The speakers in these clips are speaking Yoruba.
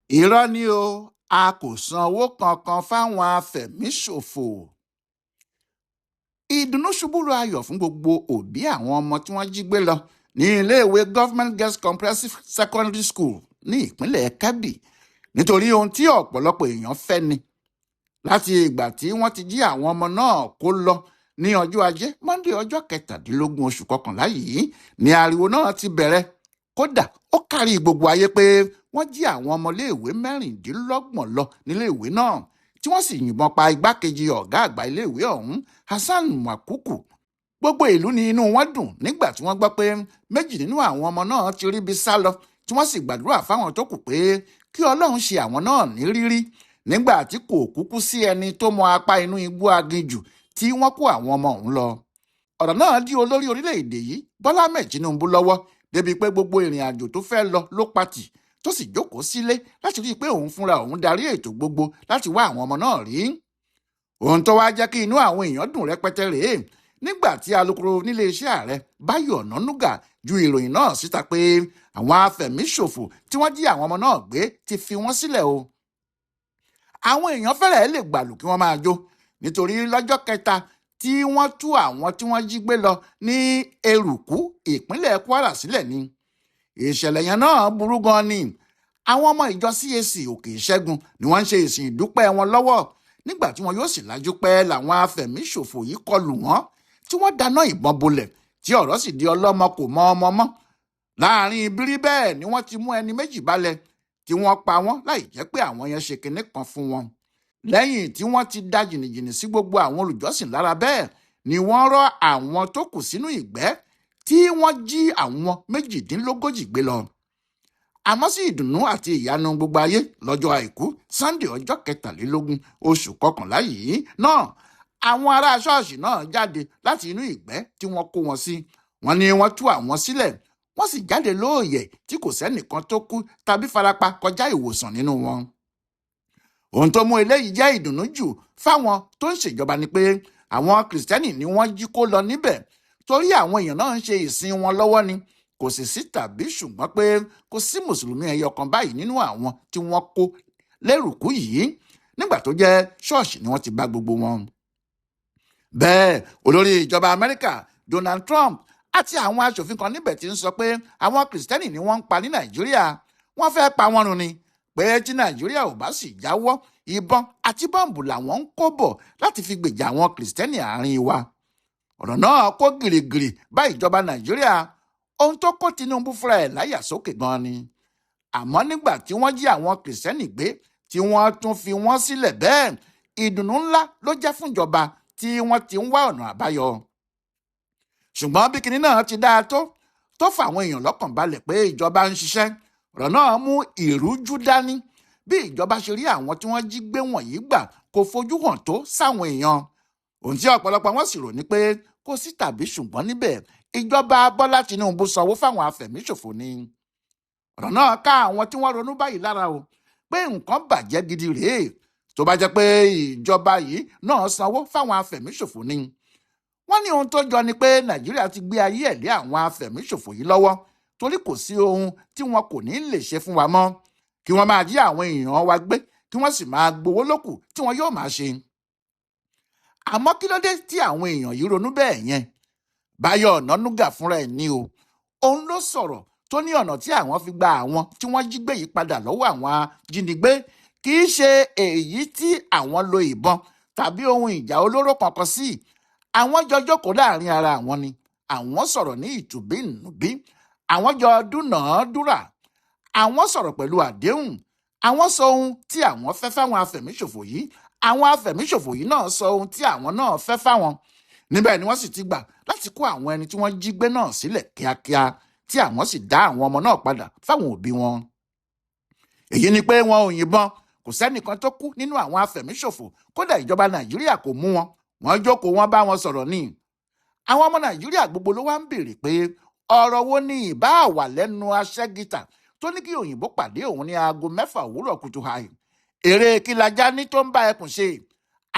irọ́ ni o, a kò sanwó kankan fáwọn afẹ̀míṣòfò. ìdùnnú ṣubúrò ayọ̀ fún gbogbo òbí àwọn ọmọ tí wọ́n jí gbé lọ ní iléèwé Government Girls Comprehensive Secondary School ní ìpínlẹ̀ Kebbi nítorí ohun tí ọ̀pọ̀lọpọ̀ èèyàn fẹ́ ni. láti ìgbà tí wọ́n ti jí àwọn ọmọ náà kó lọ ní ọjọ́ ajé Monday ọjọ́ 17 oṣù kọkànlá yìí ni ariwo náà ti bẹ̀rẹ̀. kódà ó kárí gbogbo ayé pé wọ́n jí àwọn ọmọléèwé 26 lọ níléèwé náà tí wọ́n sì yìnbọn pa igbákejì ọ̀gá àgbà iléèwé ọ̀hún Hassan Makuku. gbogbo ìlú ni inú wọn dùn nígbà tí wọ́n gbọ́ pé méjì nínú àwọn ọmọ náà ti ríbi sá lọ tí wọ́n sì gbàdúrà fáwọn tó kù pé kí Ọlọ́run ṣe àwọn náà ní rírí nígbà tí kò kúkú sí ẹni tó mọ apá inú igbó aginjù tí wọ́n kó àwọn ọmọ ọ̀hún lọ. ọ̀rọ̀ náà dí olórí orílẹ̀-èdè yìí Bọ́lá Ahmed Tinubu lọ́wọ́ débi pé gbogbo ìrìn àjò tó fẹ́ lọ ló patì tó sì jókòó sílé láti rí i pé òun fúnra òun darí ètò gbogbo láti wá àwọn ọmọ náà rí. ohun tó wá jẹ́ kí inú àwọn èèyàn dùn rẹpẹtẹ rèé nígbà tí alukoro nílé iṣẹ́ ààrẹ Báyọ̀ Ọ̀nànúgà ju ìròyìn náà síta pé àwọn afẹ̀míṣòfò tí wọ́n jí àwọn ọmọ náà gbé ti fi wọ́n sílẹ̀ o. àwọn èèyàn fẹ́rẹ̀ẹ́ lè gbàlù kí wọ́n máa jó nítorí lọ́jọ́ kẹta tí wọ́n tú àwọn tí wọ́n jí gbé lọ ní Eruku ìpínlẹ̀ Kwara sílẹ̀ ni. ìṣẹ̀lẹ̀ yẹn náà burú gan ni. àwọn ọmọ ìjọ CAC Òkè Ìṣẹ́gun ni wọ́n ń ṣe ìsìn ìdúpẹ́ wọn lọ́wọ́ nígbà tí wọn yóò sì lájú pẹ́ làwọn afẹ̀míṣòfò yìí kọlù wọ́n tí wọ́n dáná ìbọn bolẹ̀ tí ọ̀rọ̀ sì di ọlọ́mọ kò mọ ọmọ mọ́. láàrin ibírí bẹ́ẹ̀ ni wọ́n ti mú ẹni méjì balẹ̀ tí wọ́n pa wọ́n láì jẹ́ pé àwọn yẹn ṣe kinní kan fún wọn. lẹ́yìn tí wọ́n ti dá jìnnìjìnnì sí gbogbo àwọn olùjọ́sìn lára bẹ́ẹ̀ ni wọ́n rọ́ àwọn tó kù sínú ìgbẹ́ tí wọ́n jí àwọn 38 gbé lọ. àmọ́ sí ìdùnnú àti ìyanu gbogbo ayé lọ́jọ́ àìkú Sunday ọjọ́ 23 oṣù kọkànlá yìí náà àwọn ará ṣọ́ọ̀ṣì náà jáde láti inú ìgbẹ́ tí wọ́n kó wọn sí. wọ́n ní wọ́n tú àwọn sílẹ̀ wọ́n sì jáde lóòyẹ̀ tí kò sẹ́nìkan tó kú tàbí farapa kọjá ìwòsàn nínú wọn. ohun tó mú eléyìí jẹ́ ìdùnnú jù fáwọn tó ń ṣèjọba ni pé àwọn kìrìsìtẹ́nì ni wọ́n jí kó lọ níbẹ̀ torí àwọn èèyàn náà ń ṣe ìsìn wọn lọ́wọ́ ni kò sì sí tàbí ṣùgbọ́n pé kò sí mùsùlùmí ẹyọ kan báyìí nínú àwọn tí wọ́n kó lẹ́rùkú yìí nígbà tó jẹ́ ṣọ́ọ̀ṣì ni wọ́n ti bá gbogbo wọn. bẹ́ẹ̀ olórí ìjọba Amẹ́ríkà Donald Trump àti àwọn aṣòfin kan níbẹ̀ ti ń sọ pé àwọn kìrìsìtẹ́nì ni wọ́n ń pa ní Nàìjíríà wọ́n fẹ́ pa wọ́n run ni pé tí Nàìjíríà ò bá sì jáwọ́ ìbọn àti bọ́ǹbù làwọn ń kó bọ̀ láti fi gbèjà àwọn kìrìsìtẹ́nì àárín wa. ọ̀rọ̀ náà kó gìrìgìrì bá ìjọba Nàìjíríà ohun tó kó Tinubu fúnra ẹ̀ láyà sókè gan ni. àmọ́ nígbà tí wọ́n jí àwọn kìrìsìtẹ́nì gbé tí wọ́n tún fi wọ́n sílẹ̀ bẹ́ẹ̀ ìdùnnú ńlá ló jẹ́ fún ìjọba tí wọ́n ti ń wá ọ̀nà àbáyọ. ṣùgbọ́n bí kinní náà ti dáa tó fàwọn èèyàn lọ́kàn balẹ̀ pé ìjọba ń ṣiṣẹ́ ọ̀rọ̀ náà mú ìrújú dání. bí ìjọba ṣe rí àwọn tí wọ́n jí gbé wọ̀nyí gbà kò fojú hàn tó sáwọn èèyàn. ohun tí ọ̀pọ̀lọpọ̀ wọn sì rò ní pé kò sí tàbí ṣùgbọ́n níbẹ̀ ìjọba Bọ́lá Tinubu sanwó fáwọn afẹ̀míṣòfò ni. ọ̀rọ̀ náà ká àwọn tí wọ́n ronú báyìí lára o pé nǹkan bàjẹ́ gidi rèé tó bá jẹ́ pé ìjọba yìí náà sanwó fáwọn afẹ̀míṣòfò ni. wọ́n ní ohun tó jọ ni pé Nàìjíríà ti gbé ayé ẹ̀ lé àwọn afẹ̀míṣòfò yìí lọ́wọ́ torí kò sí ohun tí wọn kò ní lè ṣe fún wa mọ́ kí wọ́n máa jí àwọn èèyàn wa gbé kí wọ́n sì máa gbowó lókù tí wọn yóò máa ṣe. àmọ́ kí ló dé tí àwọn èèyàn yìí ronú bẹ́ẹ̀ yẹn? Báyọ̀ Ọ̀nànúgà fúnra ẹ̀ ní o òun ló sọ̀rọ̀ tó ní ọ̀nà tí àwọn fi gba àwọn tí wọ́n jí gbé yìí padà lọ́wọ́ àwọn ajínigbé kì í ṣe èyí tí àwọn lo ìbọn tàbí ohun ìjà olóró kankan sí. àwọn jọ jókòó láàrin ara àwọn ni àwọn sọ̀rọ̀ ní ìtùbínùbí àwọn jọ dúnàádúrà àwọn sọ̀rọ̀ pẹ̀lú àdéhùn àwọn sọ ohun tí àwọn fẹ́ fáwọn afẹ̀míṣòfò yìí àwọn afẹ̀míṣòfò yìí náà sọ ohun tí àwọn náà fẹ́ fáwọn. níbẹ̀ ni wọ́n sì ti gbà láti kó àwọn ẹni tí wọ́n jí gbé náà sílẹ̀ kíákíá tí àwọn sì dá àwọn ọmọ náà padà fáwọn òbí wọn. èyí ni pé wọn ò yìnbọn kò sẹ́nìkan tó kú nínú àwọn afẹ̀míṣòfò kódà ìjọba Nàìjíríà kò mú wọn wọ́n jókòó wọ́n bá wọn sọ̀rọ̀ ni. àwọn ọmọ Nàìjíríà gbogbo ló wá ń béèrè pé ọ̀rọ̀ wo ni ìbá wà lẹ́nu aṣẹ́gìtà tó ní kí òyìnbó pàdé òun ní aago 6 òwúrọ̀ kùtù hàì. èrè kí lajá ní tó ń bá ẹkùn ṣe?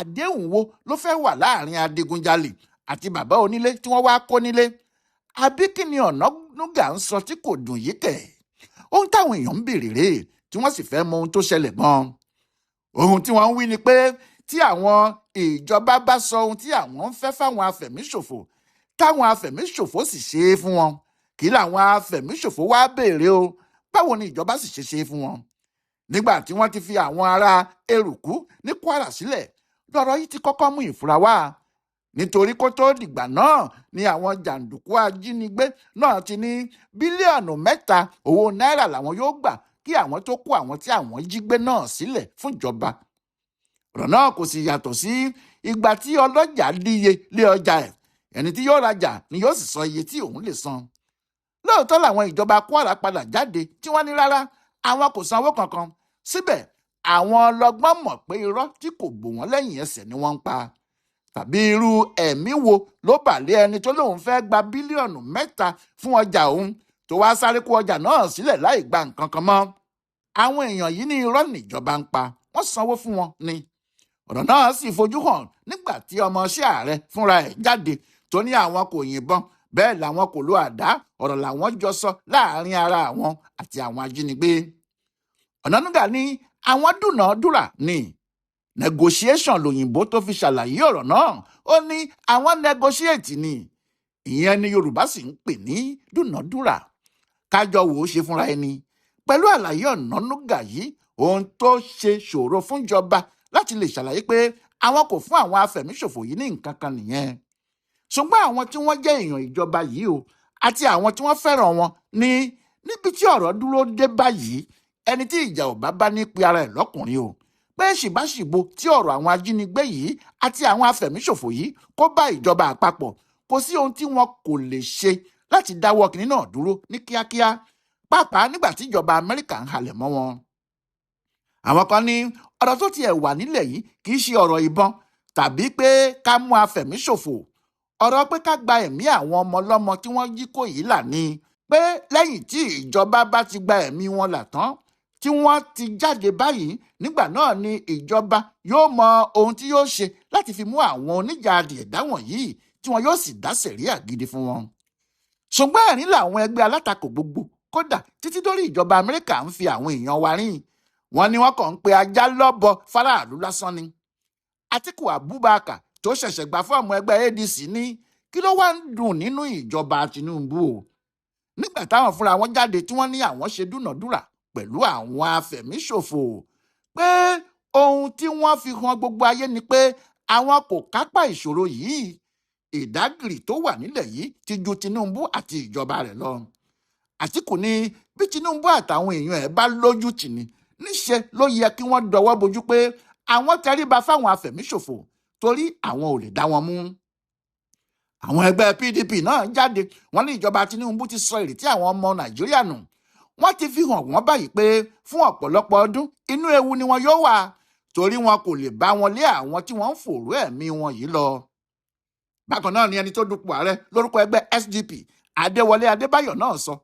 àdéhùn wo ló fẹ́ wà láàrin adigunjalè àti bàbá onílé tí wọ́n wá kó nílé? àbí kí ni Ọ̀nànúgà ń sọ tí kò dùn yìí kẹ̀? ohun táwọn èèyàn ń béèrè rèé tí tí wọ́n sì fẹ́ mọ ohun tó ṣẹlẹ̀ gan. Ohun tí wọ́n ń wí ni pé tí àwọn ìjọba bá sọ ohun tí àwọn ń fẹ́ fáwọn afẹ̀míṣòfò táwọn afẹ̀míṣòfò sì ṣe é fún wọn, kí làwọn afẹ̀míṣòfò wá béèrè o, báwo ni ìjọba sì ṣe é fún wọn. Nígbà tí wọ́n ti fi àwọn ará Eruku ní Kwara sílẹ̀, lọ́rọ̀ yìí ti kọ́kọ́ mú ìfura wá. Nítorí kó tó dìgbà náà ni àwọn jàǹdùkú ajínigbé náà ti ní bílíọ̀nù 3 owó náírà làwọn yóò gbà kí àwọn tó kó àwọn tí àwọn jí gbé náà sílẹ̀ fún ìjọba. Ọ̀rọ̀ náà kò sì yàtọ̀ sí ìgbà tí ọlọ́jà díye lé ọjà ẹ̀, ẹni tí yóò rajà ni yóò sì sọ iye tí òun lè san. Lóòótọ́ làwọn ìjọba Kwara padà jáde tí wọ́n ní rárá àwọn kò sanwó kankan. Síbẹ̀ àwọn ọlọ́gbọ́n mọ̀ pé irọ́ tí kò bò wọ́n lẹ́yìn ẹsẹ̀ ni wọ́n ń pa. Tàbí irú ẹ̀mí wo ló bà lé ẹni tó lóun fẹ́ gba bílíọ̀nù 3 fún ọjà òun tó wá sáré kó ọjà náà sílẹ̀ láì gba nǹkan kan mọ́. Àwọn èèyàn yìí ní irọ́ níjọba ń pa, wọ́n sanwó fún wọn ni. Ọ̀rọ̀ náà sì fojú hàn nígbà tí ọmọọṣẹ́ ààrẹ fúnra ẹ̀ jáde tó ní àwọn kò yìnbọn, bẹ́ẹ̀ làwọn kò lo àdá, ọ̀rọ̀ làwọn jọ sọ láàrin ara àwọn àti àwọn ajínigbé. Ọ̀nànúgà ní àwọn dúnàádúrà ni negotiation lòyìnbó tó fi ṣàlàyé ọ̀rọ̀ náà, ó ní àwọn negotiate ni, ìyẹn ni Yorùbá sì ń pè ní dúnàádúrà, kájọ wò ó ṣe fúnra ẹni. Pẹ̀lú àlàyé Ọ̀nànúgà yìí, ohun tó ṣe ṣòro fúnjọba láti lè ṣàlàyé pé àwọn kò fún àwọn afẹ̀míṣòfò yìí ní nǹkan kan nìyẹn. Ṣùgbọ́n àwọn tí wọ́n jẹ́ èèyàn ìjọba yìí o àti àwọn tí wọ́n fẹ́ràn wọn ní níbi tí ọ̀rọ̀ dúró dé báyìí, ẹni tí ìjà ò bá ní pe ara ẹ̀ lọ́kùnrin o, pé ṣìbáṣìbo tí ọ̀rọ̀ àwọn ajínigbé yìí àti àwọn afẹ̀míṣòfò yìí kó bá ìjọba àpapọ̀, kò sí ohun tí wọn kò lè ṣe láti dáwọ́ kinní náà dúró ní kíákíá, pàápàá nígbà tí ìjọba Amẹ́ríkà ń halẹ̀ mọ́ wọn. Àwọn kan ní ọ̀rọ̀ tó tiẹ̀ wà nílẹ̀ yìí kì í ṣe ọ̀rọ̀ ìbọn tàbí pé ká mú afẹ̀míṣòfò, ọ̀rọ̀ pé ká gba ẹ̀mí àwọn ọmọ ọlọ́mọ tí wọ́n jí kó yìí là ní, pé lẹ́yìn tí ìjọba bá ti gba ẹ̀mí wọn là tán tí wọ́n ti jáde báyìí, nígbà náà ni ìjọba yóò mọ ohun tí yóò ṣe láti fi mú àwọn oníjà ẹ̀dá wọ̀nyí tí wọn yóò sì dá sẹ̀ríà gidi fún wọn. Ṣùgbọ́n ẹ̀rín làwọn ẹgbẹ́ alátakò gbogbo, kódà títí dórí ìjọba Amẹ́ríkà ń fi àwọn èèyàn wa rìn. Wọ́n ní wọ́n kàn ń pe ajá lọ́bọ fáráàlú lásán ni. Àtíkù Abubakar tó ṣẹ̀ṣẹ̀ gbà fọ́ọ̀mù ẹgbẹ́ ADC ní kí ló wá ń dùn nínú ìjọba Tinubu o, nígbà táwọn fúnra wọn jáde tí wọ́n ní àwọn ṣe dúnàdúrà pẹ̀lú àwọn afẹ̀míṣòfò, pé ohun tí wọ́n fi hàn gbogbo ayé ni pé àwọn kò kápá ìṣòro yìí. Ìdágìrì tó wà nílẹ̀ yìí ti ju Tinubu àti ìjọba rẹ̀ lọ. Àtíkù ní bí Tinubu àtàwọn èèyàn ẹ̀ bá lójú tì ní, níṣe ló yẹ kí wọ́n dọwọ́ bojú pé àwọn tẹríba fáwọn afẹ̀míṣòfò torí àwọn ò lè dá wọn mú. Àwọn ẹgbẹ́ PDP náà jáde, wọ́n ní ìjọba Tinubu ti sọ ìrètí àwọn ọmọ Nàìjíríà nù. Wọ́n ti fi hàn wọ́n báyìí pé fún ọ̀pọ̀lọpọ̀ ọdún inú ewu ni wọn yóò wà torí wọn kò lè bá wọn lé àwọn tí wọ́n ń fòró ẹ̀mí wọn yìí lọ. Bákan náà ni ẹni tó dupò ààrẹ lórúkọ ẹgbẹ́ SDP Adéwọlé Adébáyọ̀ náà sọ,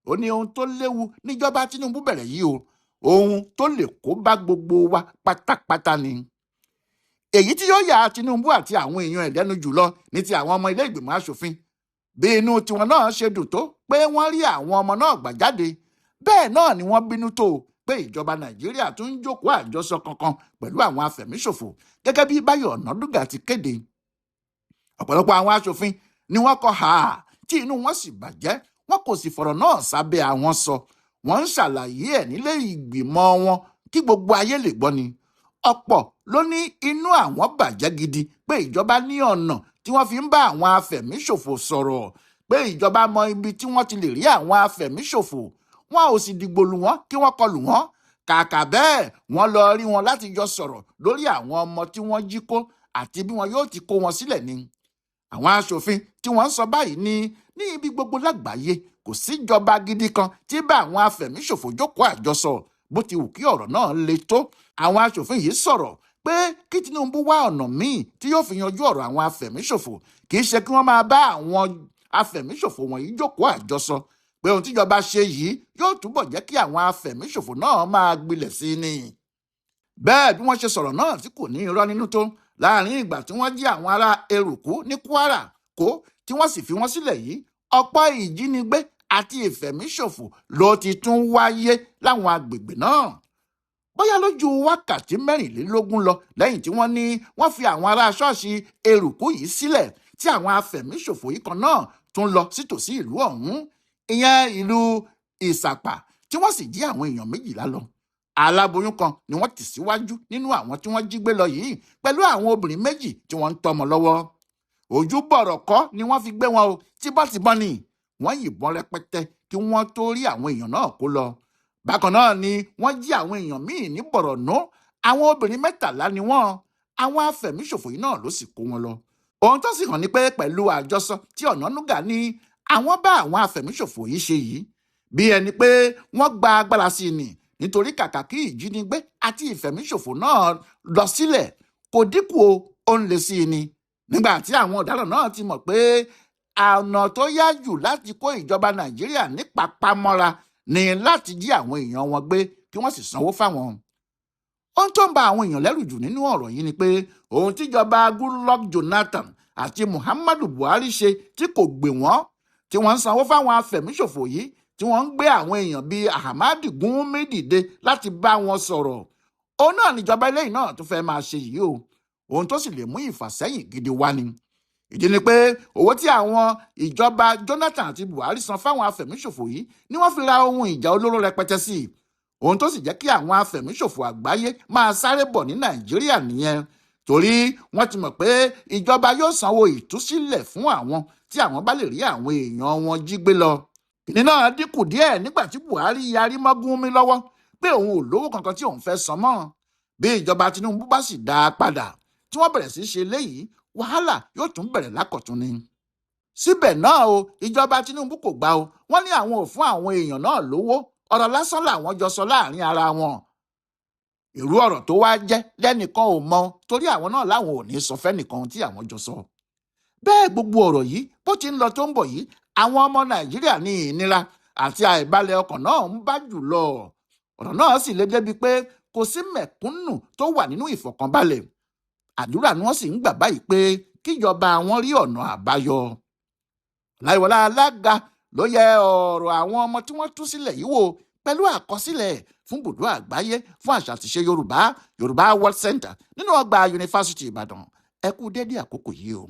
ó ní ohun tó léwu níjọba Tinubu bẹ̀rẹ̀ yìí o, ohun tó lè kó bá gbogbo wa pátápátá ni. Èyí tí yóò yà Tinubu àti àwọn èèyàn ẹ̀ lẹ́nu jùlọ ní ti àwọn ọmọ ilé ìgbìmọ̀ aṣòfin. Bí inú tiwọn náà ṣe dùn tó pé wọ́n rí àwọn ọmọ náà gbà jáde, bẹ́ẹ̀ náà ni wọ́n bínú tó pé ìjọba Nàìjíríà tún ń jókòó àjọsọ kankan pẹ̀lú àwọn afẹ̀míṣòfò gẹ́gẹ́ bí Báyọ̀ Ọ̀nàdúgà ti kéde. Ọ̀pọ̀lọpọ̀ àwọn aṣòfin ni wọ́n kọ ha tí inú wọn sì bàjẹ́, wọn kò sì fọ̀rọ̀ náà sábẹ́ àwọn sọ, wọ́n ń ṣàlàyé ẹ̀ nílé ìgbìmọ̀ wọn kí gbogbo ayé lè gbọ́ ni. Ọ̀pọ̀ ló ní inú àwọn bàjẹ́ gidi pé ìjọba ní ọ̀nà tí wọ́n fi ń bá àwọn afẹ̀míṣòfò sọ̀rọ̀, pé ìjọba mọ ibi tí wọ́n ti lè rí àwọn afẹ̀míṣòfò, wọn ò sì dìgbò lù wọ́n kí wọ́n kọlù wọ́n. Kàkà bẹ́ẹ̀ wọ́n lọ rí wọn láti jọ sọ̀rọ̀ lórí àwọn ọmọ tí wọ́n jí kó àti bí wọn yóò ti kó wọn sílẹ̀ ni. Àwọn aṣòfin tí wọ́n ń sọ báyìí ní ibi gbogbo lágbàáyé kò síjọba gidi kan tí bá àwọn afẹ̀míṣòfò jókòó àjọsọ bó ti wù kí ọ̀rọ̀ náà le tó. Àwọn aṣòfin yìí sọ̀rọ̀ pé kí Tinubu wá ọ̀nà míì tí yóò fi yanjú ọ̀rọ̀ àwọn afẹ̀míṣòfò, kì í ṣe kí wọ́n máa bá àwọn afẹ̀míṣòfò wọ̀nyí jókòó àjọsọ, pé ohun tíjọba ṣe yìí yóò túbọ̀ jẹ́ kí àwọn afẹ̀míṣòfò náà máa gbilẹ̀ sí ni. Bẹ́ẹ̀ bí wọ́n ṣe sọ̀rọ̀ náà tí kò ní irọ́ nínú tó, láàrin ìgbà tí wọ́n jí àwọn ará Eruku ní Kwara kó tí wọ́n sì fi wọ́n sílẹ̀ yìí, ọ̀pọ̀ ìjínigbé àti ìfẹ̀míṣòfò ló ti tún wáyé láwọn agbègbè náà. bóyá lójú wákàtí 24 lọ lẹ́yìn tí wọ́n ní wọ́n fi àwọn ará ṣọ́ọ̀ṣì eruku yìí sílẹ̀ tí àwọn afẹ̀míṣòfò yìí kan náà tún lọ sítòsí ìlú ọ̀hún, ìyẹn ìlú ìsàpà, tí wọ́n sì jí àwọn èèyàn 12 lọ. Aláboyún kan ni wọ́n tì síwájú nínú àwọn tí wọ́n jí gbé lọ yìí pẹ̀lú àwọn obìnrin 2 tí wọ́n ń tọ́mọ lọ́wọ́. Ojú bọ̀rọ̀ kọ́ ni wọ́n fi gbé wọn o, tíbọ́tìbọn ni wọ́n yìnbọn rẹpẹtẹ kí wọ́n tó rí àwọn èèyàn náà kó lọ. Bákan náà ni wọ́n jí àwọn èèyàn míì ní Bọ̀rọ̀nú. Àwọn obìnrin 13 ni wọ́n. Àwọn afẹ̀míṣòfò yìí náà ló sì kó wọn lọ. Ohun tó sì hàn ni pé pẹ̀lú àjọsọ tí Ọ̀nànúgà ní àwọn bá àwọn afẹ̀míṣòfò yìí ṣe yìí, bí ẹni pé wọ́n gba agbára sí i ni, nítorí kàkà kí ìjínigbé àti ìfẹ̀míṣòfò náà lọ sílẹ̀, kò dínkù ó ń le sí i ni. Nígbà tí àwọn ọ̀daràn náà ti mọ̀ pé ọ̀nà tó yá jù láti kó ìjọba Nàìjíríà ní papámọ́ra ni láti jí àwọn èèyàn wọn gbé kí wọ́n sì sanwó fáwọn. Ohun tó ń ba àwọn èèyàn lẹ́rù jù nínú ọ̀rọ̀ yìí ni pé ohun tíjọba Goodluck Jonathan àti Muhammadu Buhari ṣe tí kò gbè wọ́n, tí wọ́n ń sanwó fáwọn afẹ̀míṣòfò yìí, tí wọ́n ń gbé àwọn èèyàn bíi Ahmadu Gumi dìde láti bá wọn sọ̀rọ̀. Òun náà níjọba eléyìí náà tún fẹ́ máa ṣe yìí o. Ohun tó sì lè mú ìfàsẹ́yìn gidi wá ni. Ìdí ni pé owó tí àwọn ìjọba Jonathan àti Buhari san fáwọn afẹ̀míṣòfò yìí ni wọ́n fi ra ohun ìjà olóró rẹpẹtẹ sí i. Ohun tó sì jẹ́ kí àwọn afẹ̀míṣòfò àgbáyé máa sáré bọ̀ ní Nàìjíríà nìyẹn, torí wọ́n ti mọ̀ pé ìjọba yóò sanwó ìtúsílẹ̀ fún àwọn tí àwọn bá lè rí àwọn èèyàn wọn jí gbé lọ. Ìní náà dínkù díẹ̀ nígbà tí Buhari yarí mọ́ Gumi lọ́wọ́ pé òun ò lówó kankan tí òun fẹ́ san mọ́. Bí ìjọba Tinubu bá sì dá a padà tí wọ́n bẹ̀rẹ̀ sí ṣe léyìí, wàhálà yóò tún bẹ̀rẹ̀ lákọ̀tún ni. Síbẹ̀ náà o, ìjọba Tinubu kò gbà o. Wọ́n ní àwọn ò fún àwọn èèyàn náà lówó, ọ̀rọ̀ lásán làwọn jọ sọ láàrin ara wọn. Irú ọ̀rọ̀ tó wá jẹ́ lẹ́nìkan ò mọ̀, torí àwọn náà láwọn ò ní sọ fẹ́nìkan tí àwọn jọ sọ. Bẹ́ẹ̀ gbogbo ọ̀rọ̀ yìí bó ti ń lọ tó ń bọ̀ yìí, àwọn ọmọ Nàìjíríà ní ìnira àti àìbalẹ̀ ọkàn náà ń bá jù lọ. Ọ̀rọ̀ náà sì le débi pé kò sí mẹ̀kúnnù tó wà nínú ìfọ̀kànbalẹ̀. Àdúrà ni wọ́n sì ń gbà báyìí pé kíjọba wọn rí ọ̀nà àbáyọ. Láìwọlá alága ló yẹ ọ̀rọ̀ àwọn ọmọ tí wọ́n tú sílẹ̀ yìí wò pẹ̀lú àkọsílẹ̀ fún Ibùdó Àgbáyé fún Àṣà àti Ìṣe Yorùbá World Center nínú ọgbà Yunifásítì Ìbàdàn. Ẹ kú dédé àkókò yìí o.